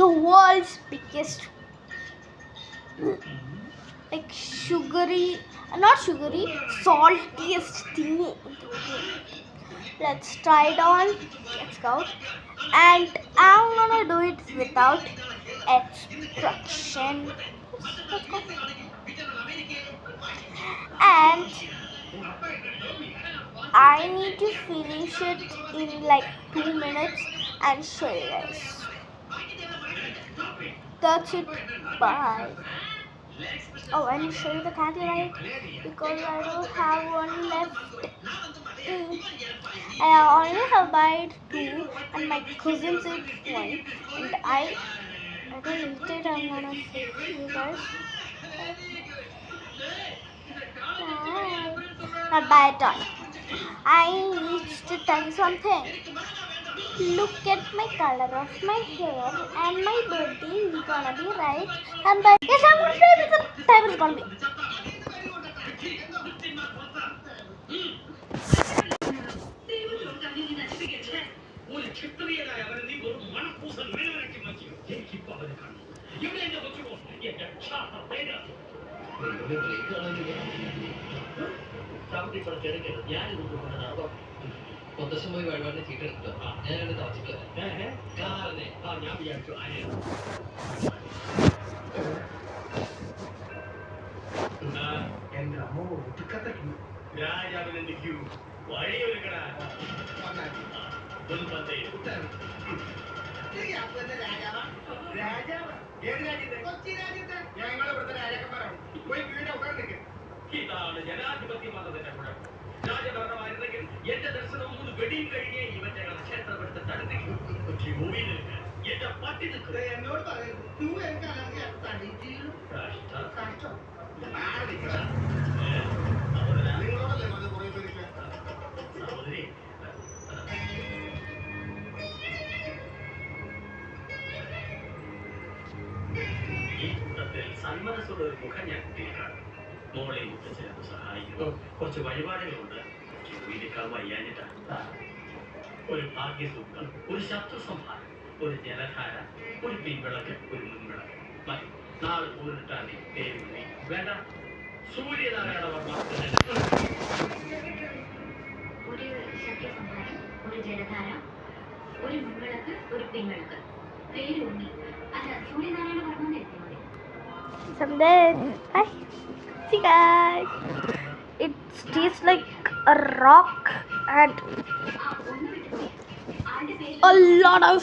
the world's biggest, like sugary, not sugary, saltiest thing. Let's try it on. Let's go. And I'm gonna do it without instruction. Let's go. And I need to finish it in like 2 minutes and show you guys. That's it. Bye. Oh, and show you the candy, right? Because I don't have one left. I only have bought 2 and my cousins ate 1. And I don't eat it. I'm gonna show you guys. Not bad at all. I need to tell you something. Look at my color of my hair and my birthday is gonna be right. And by yes, I'm gonna say the time is gonna be. മുത്തശ്ശൻ പോയി വഴിപാടിന് ചീട്ടെടുത്തോ ഞാൻ രണ്ട് തവച്ചിട്ടില്ല ഞാൻ വിചാരിച്ചു എന്റെ അമ്മ ഒതുക്കത്ത Q രാജാവിനെ Q വഴിയൊരുക്കടാ രാജാവ് ഏത് രാജ്യത്തെ കൊച്ചി രാജ്യത്തെ ഞങ്ങൾ ഇവിടുത്തെ രാജാക്കന്മാരാണ് പോയി ക്യൂവിനെ ഉക്കാൻ നിൽക്കും ഇതാണ് ജനാധിപത്യം വന്നതിന്റെ കുഴപ്പം രാജഭരണമായിരുന്നെങ്കിൽ എന്റെ ദർശനം 3 വെടിയും കഴിഞ്ഞേ ഇവന്റെ ക്ഷേത്രപ്പെടുത്ത തടുത്തേക്കും പക്ഷേ ഭൂമിയിൽ എന്റെ പട്ടി നിൽക്കുക എന്നോട് പറയുന്നു സഹോദരി ഈ കൂട്ടത്തിൽ സന്മനസ്സുള്ള ഒരു മുഖം ഞാൻ കുട്ടിയിലാണ് മോളെ മുത്തച്ഛനെ സഹായിക്കുന്നു കുറച്ച് വഴിപാടുകളുണ്ട് വീടിക്കാൻ വയ്യാഞ്ഞിട്ടാണ് ഒരു ഭാഗ്യസൂക്തം ഒരു ശത്രു സംഹാരം ഒരു ജലധാര ഒരു പിൻവിളക്ക് ഒരു മുൻവിളക്ക് മതി നാളെ പൂരിട്ടാൽ പേരുണ്ണി വേണ്ട സൂര്യനാരായണ വർമ്മ ഒരു ശത്രു സംഹാരം ഒരു ജലധാര ഒരു മുൻവിളക്ക് ഒരു പിൻവിളക്ക് പേരുണ്ണി അല്ല സൂര്യനാരായണ വർമ്മ എത്തിയാൽ മതി. Someday. Bye. See you guys. It tastes like a rock and a lot of